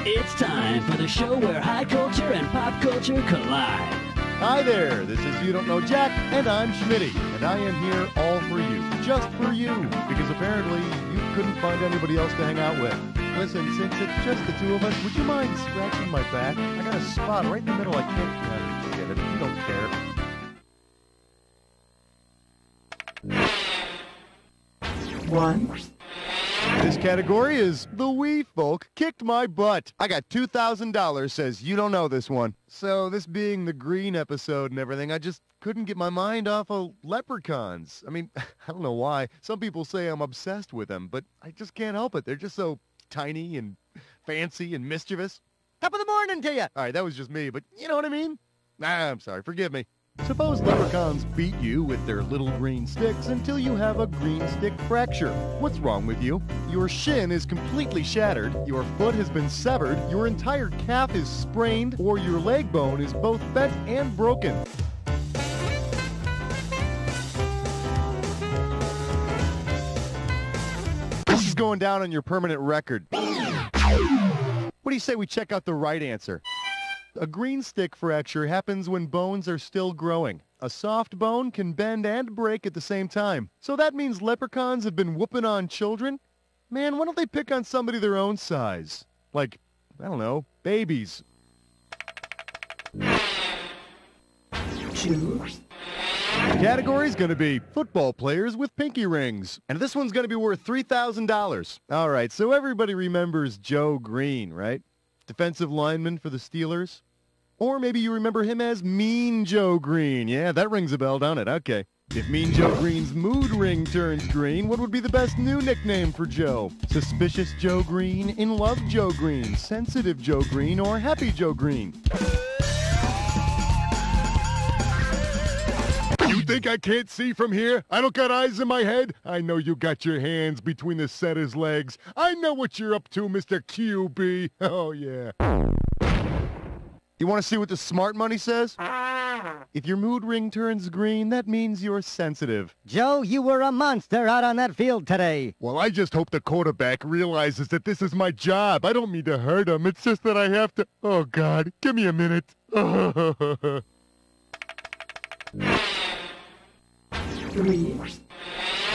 It's time for the show where high culture and pop culture collide. Hi there, this is You Don't Know Jack, and I'm Schmitty, and I am here all for you, just for you, because apparently you couldn't find anybody else to hang out with. Listen, since it's just the two of us, would you mind scratching my back? I got a spot right in the middle. I can't forget it. You don't care. One. This category is The Wee Folk Kicked My Butt. I got $2,000, says you don't know this one. So this being the Green episode and everything, I just couldn't get my mind off of leprechauns. I mean, I don't know why. Some people say I'm obsessed with them, but I just can't help it. They're just so tiny and fancy and mischievous. Top of the morning to you. All right, that was just me, but you know what I mean? I'm sorry, forgive me. Suppose leprechauns beat you with their little green sticks until you have a green stick fracture. What's wrong with you? Your shin is completely shattered, your foot has been severed, your entire calf is sprained, or your leg bone is both bent and broken. This is going down on your permanent record. What do you say we check out the right answer? A green stick fracture happens when bones are still growing. A soft bone can bend and break at the same time. So that means leprechauns have been whooping on children? Man, why don't they pick on somebody their own size? Like, I don't know, babies. Two. The category's going to be football players with pinky rings. And this one's going to be worth $3,000. All right, so everybody remembers Joe Greene, right? Defensive lineman for the Steelers. Or maybe you remember him as Mean Joe Greene. Yeah, that rings a bell, don't it? Okay. If Mean Joe Greene's mood ring turns green, what would be the best new nickname for Joe? Suspicious Joe Greene, In Love Joe Greene, Sensitive Joe Greene, or Happy Joe Greene? You think I can't see from here? I don't got eyes in my head? I know you got your hands between the setter's legs. I know what you're up to, Mr. QB. Oh, yeah. You want to see what the smart money says? If your mood ring turns green, that means you're sensitive. Joe, you were a monster out on that field today. Well, I just hope the quarterback realizes that this is my job. I don't mean to hurt him. It's just that I have to... Oh, God. Give me a minute. Three.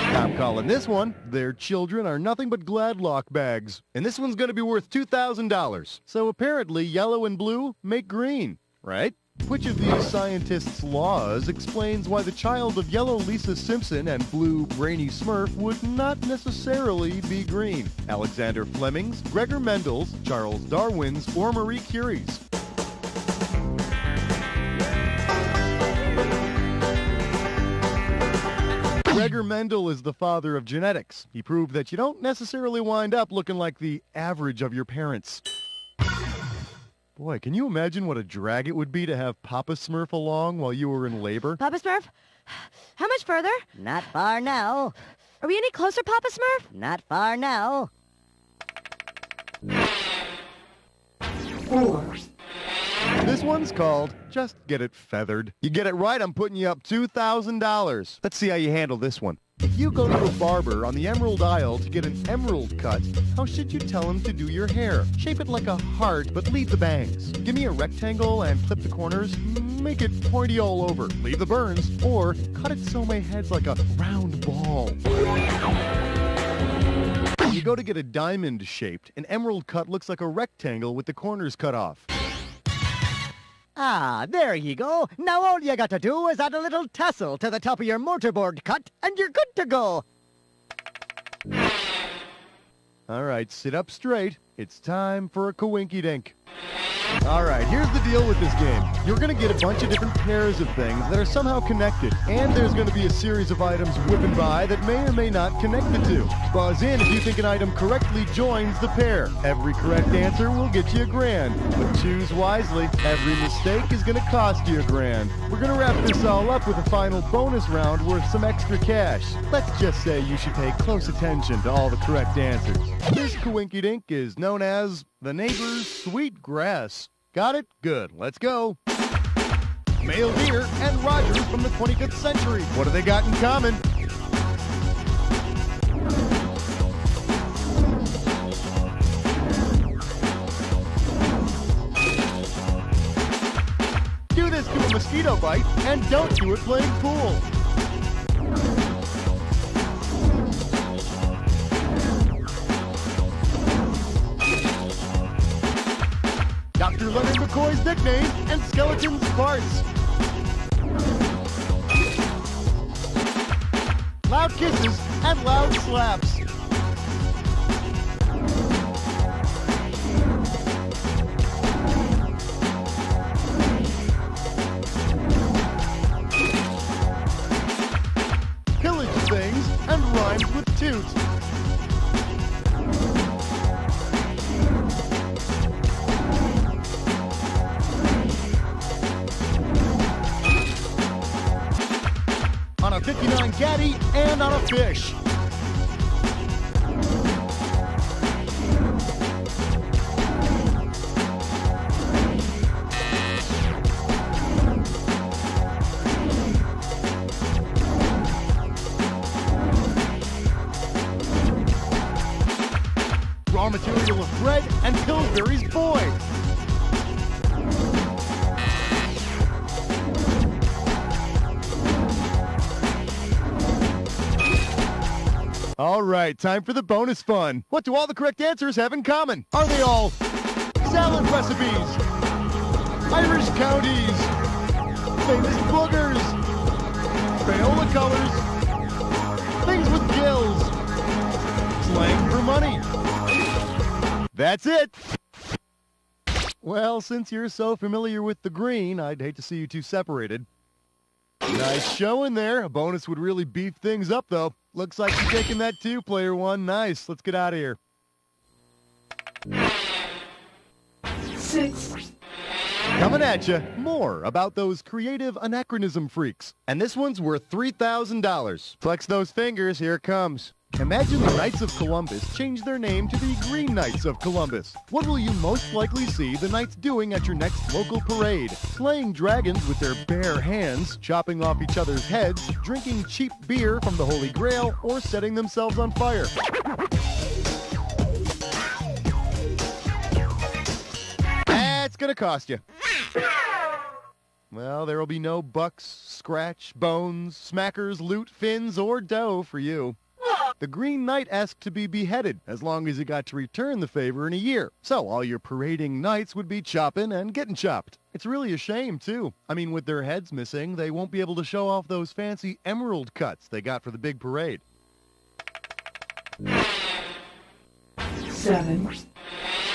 I'm calling this one, Their Children Are Nothing But Gladlock Bags. And this one's going to be worth $2,000. So apparently yellow and blue make green, right? Which of these scientists' laws explains why the child of yellow Lisa Simpson and blue Brainy Smurf would not necessarily be green? Alexander Fleming's, Gregor Mendel's, Charles Darwin's, or Marie Curie's? Gregor Mendel is the father of genetics. He proved that you don't necessarily wind up looking like the average of your parents. Boy, can you imagine what a drag it would be to have Papa Smurf along while you were in labor? Papa Smurf? How much further? Not far now. Are we any closer, Papa Smurf? Not far now. 4. This one's called Just Get It Feathered. You get it right, I'm putting you up $2,000. Let's see how you handle this one. If you go to a barber on the Emerald Isle to get an emerald cut, how should you tell him to do your hair? Shape it like a heart, but leave the bangs. Give me a rectangle and clip the corners. Make it pointy all over. Leave the burns. Or cut it so my head's like a round ball. When you go to get a diamond shaped, an emerald cut looks like a rectangle with the corners cut off. Ah, there you go. Now all you got to do is add a little tassel to the top of your mortarboard cut, and you're good to go. All right, sit up straight. It's time for a coinky-dink. All right, here's the deal with this game. You're going to get a bunch of different pairs of things that are somehow connected, and there's going to be a series of items whipping by that may or may not connect the two. Buzz in if you think an item correctly joins the pair. Every correct answer will get you $1,000, but choose wisely. Every mistake is going to cost you $1,000. We're going to wrap this all up with a final bonus round worth some extra cash. Let's just say you should pay close attention to all the correct answers. This coinky-dink is known as the neighbor's sweet grass. Got it? Good. Let's go. Male deer and Rogers from the 25th century. What do they got in common? mosquito bite, and don't do it playing pool. Dr. Leonard McCoy's nickname and skeleton's parts. Loud kisses and loud slaps. Pillage things and rhymes with toot. On a 59 Gaddy and on a fish. Raw material of bread and Pillsbury's boy. All right, time for the bonus fun. What do all the correct answers have in common? Are they all salad recipes, Irish counties, famous boogers, Crayola colors, things with gills, slang for money? That's it. Well, since you're so familiar with the green, I'd hate to see you two separated. Nice showing there. A bonus would really beef things up, though. Looks like you're taking that too, player one. Nice. Let's get out of here. 6. Coming at you, more about those creative anachronism freaks. And this one's worth $3,000. Flex those fingers, here it comes. Imagine the Knights of Columbus change their name to the Green Knights of Columbus. What will you most likely see the Knights doing at your next local parade? Slaying dragons with their bare hands, chopping off each other's heads, drinking cheap beer from the Holy Grail, or setting themselves on fire. That's gonna cost you. Well, there will be no bucks, scratch, bones, smackers, loot, fins, or dough for you. The Green Knight asked to be beheaded, as long as he got to return the favor in a year. So all your parading knights would be chopping and getting chopped. It's really a shame, too. I mean, with their heads missing, they won't be able to show off those fancy emerald cuts they got for the big parade. 7.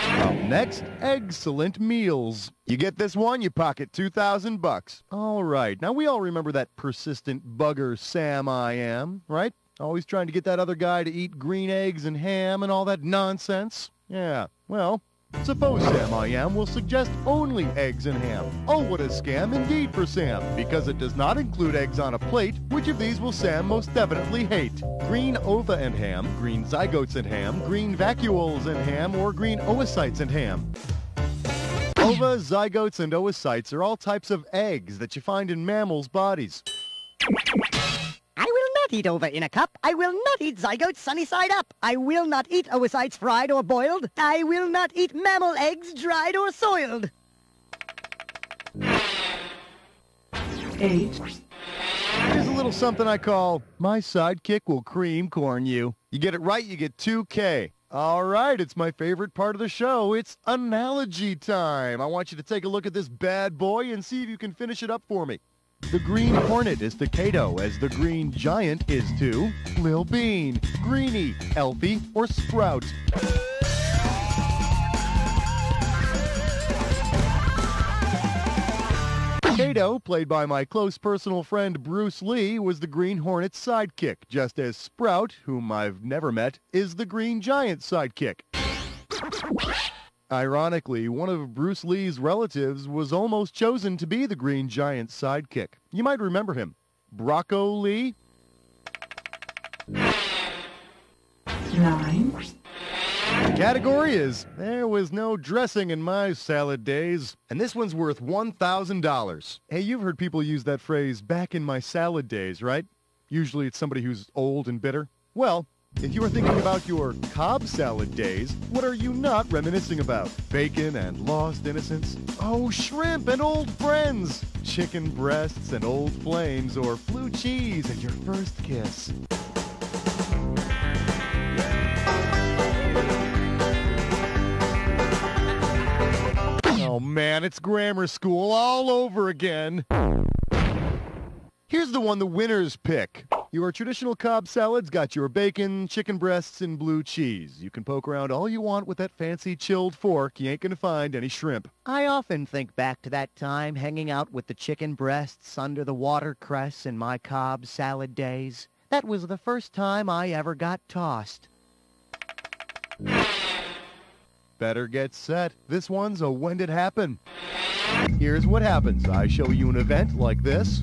Up next, excellent meals. You get this one, you pocket $2,000. All right, now we all remember that persistent bugger Sam I Am, right? Always trying to get that other guy to eat green eggs and ham and all that nonsense. Yeah, well, suppose Sam I Am will suggest only eggs and ham. Oh, what a scam indeed for Sam, because it does not include eggs on a plate. Which of these will Sam most definitely hate? Green ova and ham, green zygotes and ham, green vacuoles and ham, or green oocytes and ham? Ova, zygotes, and oocytes are all types of eggs that you find in mammals' bodies. I will not eat ova in a cup. I will not eat zygotes sunny side up. I will not eat oocytes fried or boiled. I will not eat mammal eggs dried or soiled. 8. Here's a little something I call, my sidekick will cream corn you. You get it right, you get 2K. All right, it's my favorite part of the show. It's analogy time. I want you to take a look at this bad boy and see if you can finish it up for me. The Green Hornet is to Kato as the Green Giant is to Lil Bean, Greenie, Elfie, or Sprout. Kato, played by my close personal friend Bruce Lee, was the Green Hornet's sidekick, just as Sprout, whom I've never met, is the Green Giant's sidekick. Ironically, one of Bruce Lee's relatives was almost chosen to be the Green Giant's sidekick. You might remember him. Brocco Lee? 9. The category is, there was no dressing in my salad days. And this one's worth $1,000. Hey, you've heard people use that phrase, back in my salad days, right? Usually it's somebody who's old and bitter. Well, If you are thinking about your Cobb salad days, what are you not reminiscing about? Bacon and lost innocence? Oh, shrimp and old friends! Chicken breasts and old flames, or blue cheese and your first kiss. Oh man, it's grammar school all over again. Here's the one the winners pick. Your traditional Cobb salad's got your bacon, chicken breasts, and blue cheese. You can poke around all you want with that fancy chilled fork. You ain't gonna find any shrimp. I often think back to that time hanging out with the chicken breasts under the watercress in my Cobb salad days. That was the first time I ever got tossed. Better get set. This one's a when did happen. Here's what happens. I show you an event like this.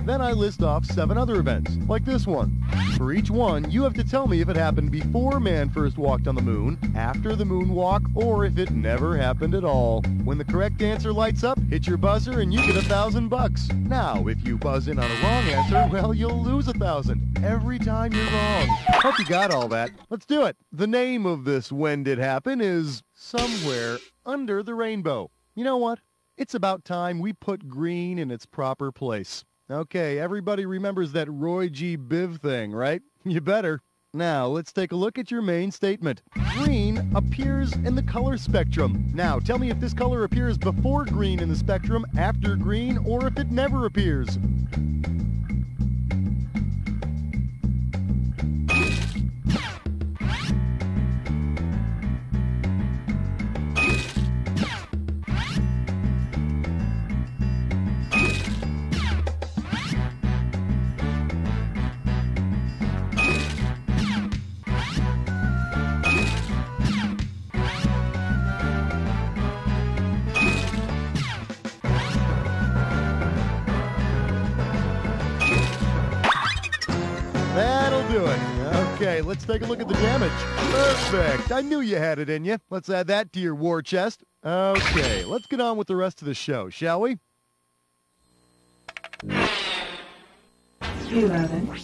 Then I list off 7 other events, like this one. For each one, you have to tell me if it happened before man first walked on the moon, after the moonwalk, or if it never happened at all. When the correct answer lights up, hit your buzzer and you get $1,000. Now, if you buzz in on a wrong answer, well, you'll lose $1,000 every time you're wrong. Hope you got all that. Let's do it. The name of this when did happen is Somewhere Under the Rainbow. You know what? It's about time we put green in its proper place. Okay, everybody remembers that Roy G. Biv thing, right? You better. Now, let's take a look at your main statement. Green appears in the color spectrum. Now, tell me if this color appears before green in the spectrum, after green, or if it never appears. That'll do it. Okay, let's take a look at the damage. Perfect. I knew you had it in you. Let's add that to your war chest. Okay, let's get on with the rest of the show, shall we? 11.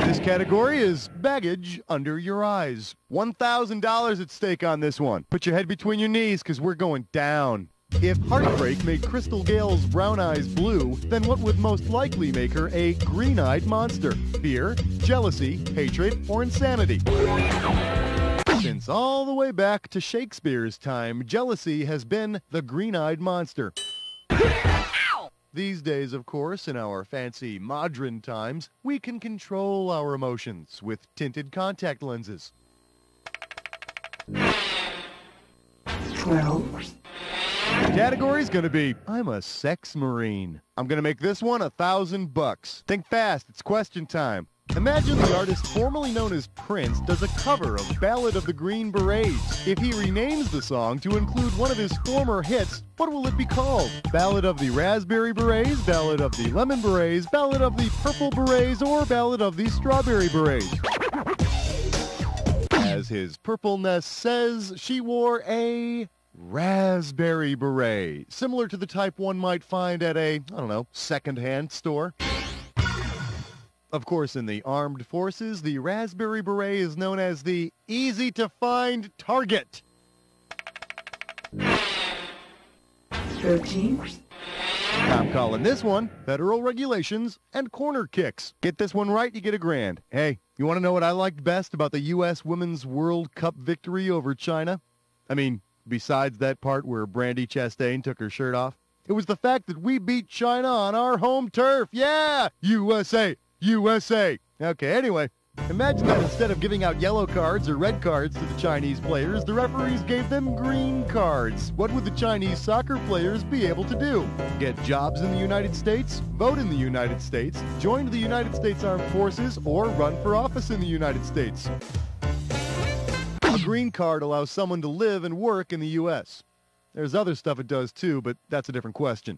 This category is baggage under your eyes. $1,000 at stake on this one. Put your head between your knees, because we're going down. If heartbreak made Crystal Gale's brown eyes blue, then what would most likely make her a green-eyed monster? Fear, jealousy, hatred, or insanity? Since all the way back to Shakespeare's time, jealousy has been the green-eyed monster. These days, of course, in our fancy modern times, we can control our emotions with tinted contact lenses. 12. The category's gonna be, I'm a sex marine. I'm gonna make this one $1,000. Think fast, it's question time. Imagine the artist formerly known as Prince does a cover of Ballad of the Green Berets. If he renames the song to include one of his former hits, what will it be called? Ballad of the Raspberry Berets, Ballad of the Lemon Berets, Ballad of the Purple Berets, or Ballad of the Strawberry Berets? As his purpleness says, she wore a raspberry beret, similar to the type one might find at a, second-hand store. Of course, in the armed forces, the raspberry beret is known as the easy-to-find target. 13. I'm calling this one federal regulations and corner kicks. Get this one right, you get $1,000. Hey, you want to know what I liked best about the U.S. Women's World Cup victory over China? I mean, besides that part where Brandi Chastain took her shirt off, it was the fact that we beat China on our home turf. Yeah! USA! USA! Okay, anyway, imagine that instead of giving out yellow cards or red cards to the Chinese players, the referees gave them green cards. What would the Chinese soccer players be able to do? Get jobs in the United States, vote in the United States, join the United States Armed Forces, or run for office in the United States. A green card allows someone to live and work in the U.S. There's other stuff it does too, but that's a different question.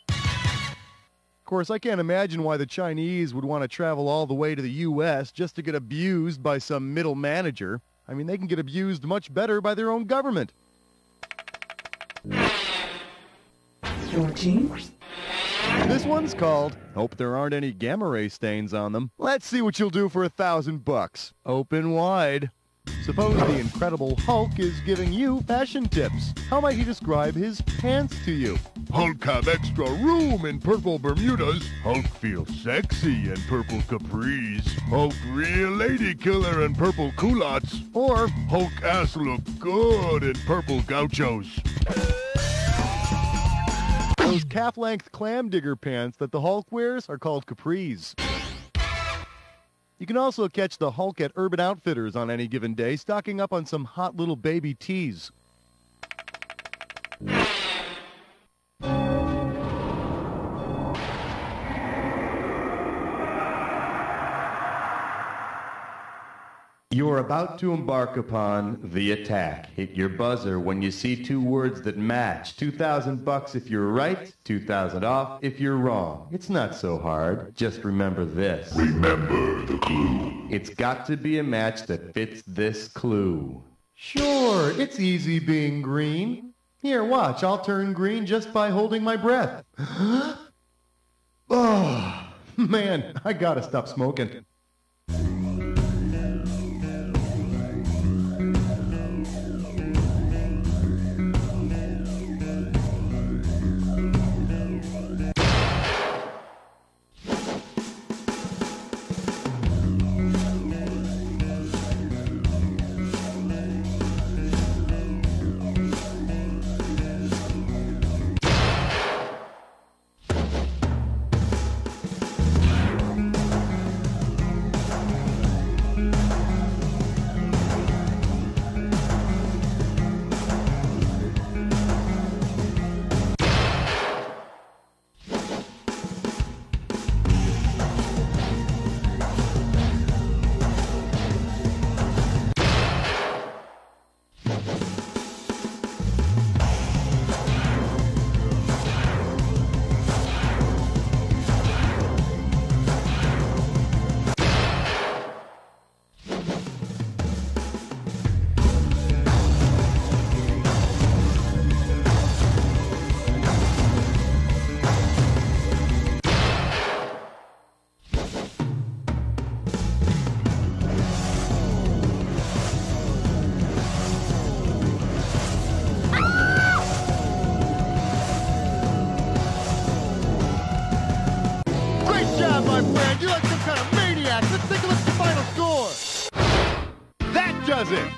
Of course, I can't imagine why the Chinese would want to travel all the way to the U.S. just to get abused by some middle manager. I mean, they can get abused much better by their own government. 14. This one's called Hope There Aren't Any Gamma Ray Stains on Them. Let's see what you'll do for $1,000. Open wide. Suppose the Incredible Hulk is giving you fashion tips. How might he describe his pants to you? Hulk have extra room in purple Bermudas. Hulk feel sexy in purple capris. Hulk real lady killer in purple culottes. Or Hulk ass look good in purple gauchos. Those calf-length clam digger pants that the Hulk wears are called capris. You can also catch the Hulk at Urban Outfitters on any given day, stocking up on some hot little baby tees. You're about to embark upon the attack. Hit your buzzer when you see two words that match. $2,000 if you're right, $2,000 off if you're wrong. It's not so hard. Just remember this. Remember the clue. It's got to be a match that fits this clue. Sure, it's easy being green. Here, watch, I'll turn green just by holding my breath. Oh, man, I gotta stop smoking.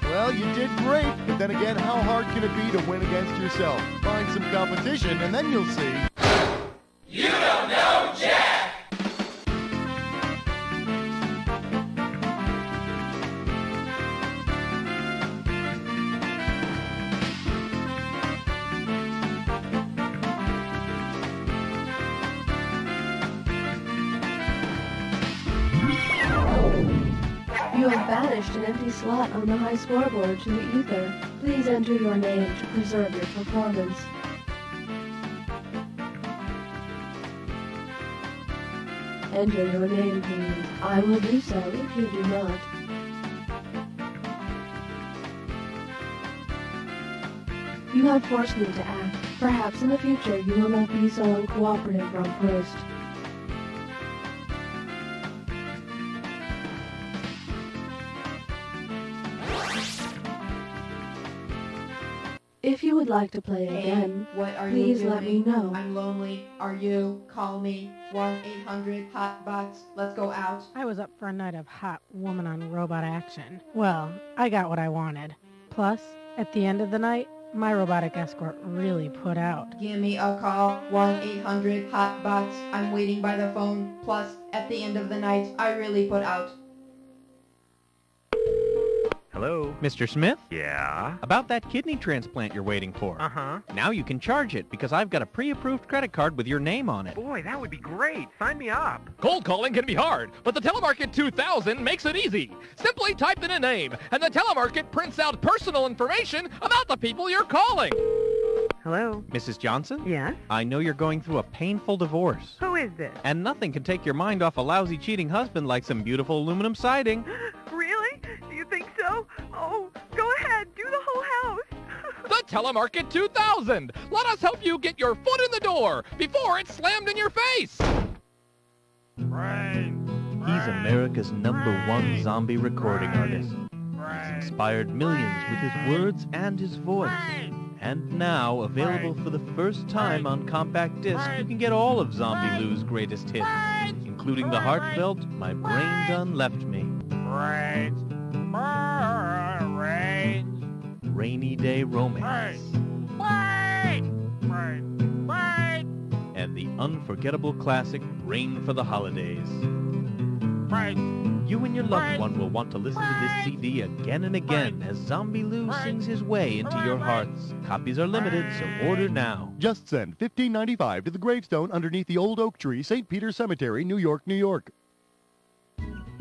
Well, you did great, but then again, how hard can it be to win against yourself? Find some competition, and then you'll see. You don't know Jack! You have banished an empty slot on the high scoreboard to the ether. Please enter your name to preserve your performance. Enter your name, please. I will do so if you do not. You have forced me to act. Perhaps in the future you will not be so uncooperative from first. If you would like to play again, what are please you let doing? me know. I'm lonely. Are you? Call me. 1-800-HOT-BOX. Let's go out. I was up for a night of hot woman on robot action. Well, I got what I wanted. Plus, at the end of the night, my robotic escort really put out. Give me a call. 1-800-HOT-BOX. I'm waiting by the phone. Plus, at the end of the night, I really put out. Hello? Mr. Smith? Yeah? About that kidney transplant you're waiting for. Uh-huh. Now you can charge it because I've got a pre-approved credit card with your name on it. Boy, that would be great. Sign me up. Cold calling can be hard, but the Telemarket 2000 makes it easy. Simply type in a name, and the Telemarket prints out personal information about the people you're calling. Hello? Mrs. Johnson? Yes? I know you're going through a painful divorce. Who is this? And nothing can take your mind off a lousy cheating husband like some beautiful aluminum siding. Really? Do you think so? Oh, go ahead. Do the whole house. The Telemarket 2000. Let us help you get your foot in the door before it's slammed in your face. He's America's #1 zombie recording artist. He's inspired millions with his words and his voice. And now, available for the first time on compact disc, you can get all of Zombie Lou's greatest hits, including the heartfelt My Brain Done Left Me, Rainy Day Romance, and the unforgettable classic Rain for the Holidays. You and your loved one will want to listen to this CD again and again as Zombie Lou sings his way into your hearts. Copies are limited, so order now. Just send $15.95 to the gravestone underneath the old oak tree, St. Peter's Cemetery, New York, New York.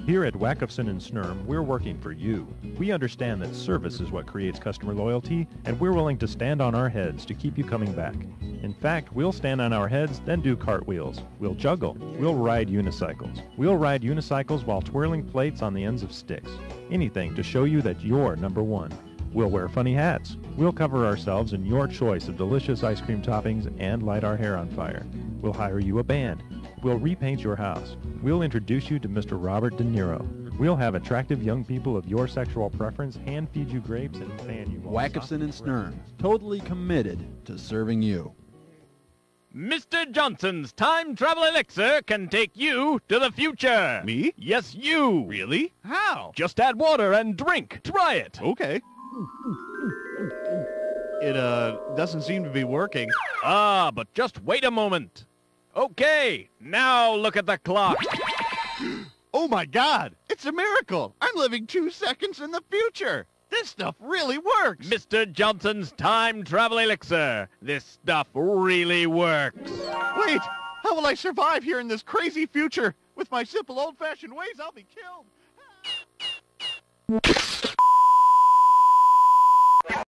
Here at Wackeson and Snurm, we're working for you. We understand that service is what creates customer loyalty, and we're willing to stand on our heads to keep you coming back. In fact, we'll stand on our heads, then do cartwheels. We'll juggle. We'll ride unicycles. We'll ride unicycles while twirling plates on the ends of sticks. Anything to show you that you're #1. We'll wear funny hats. We'll cover ourselves in your choice of delicious ice cream toppings and light our hair on fire. We'll hire you a band. We'll repaint your house. We'll introduce you to Mr. Robert De Niro. We'll have attractive young people of your sexual preference hand feed you grapes and fan you. Wackeson and Snurm, totally committed to serving you. Mr. Johnson's time travel elixir can take you to the future. Me? Yes, you. Really? How? Just add water and drink. Try it. Okay. It, doesn't seem to be working. Ah, but just wait a moment. Okay, now look at the clock. Oh my God, it's a miracle. I'm living 2 seconds in the future. This stuff really works. Mr. Johnson's time travel elixir. This stuff really works. Wait, how will I survive here in this crazy future? With my simple old-fashioned ways, I'll be killed.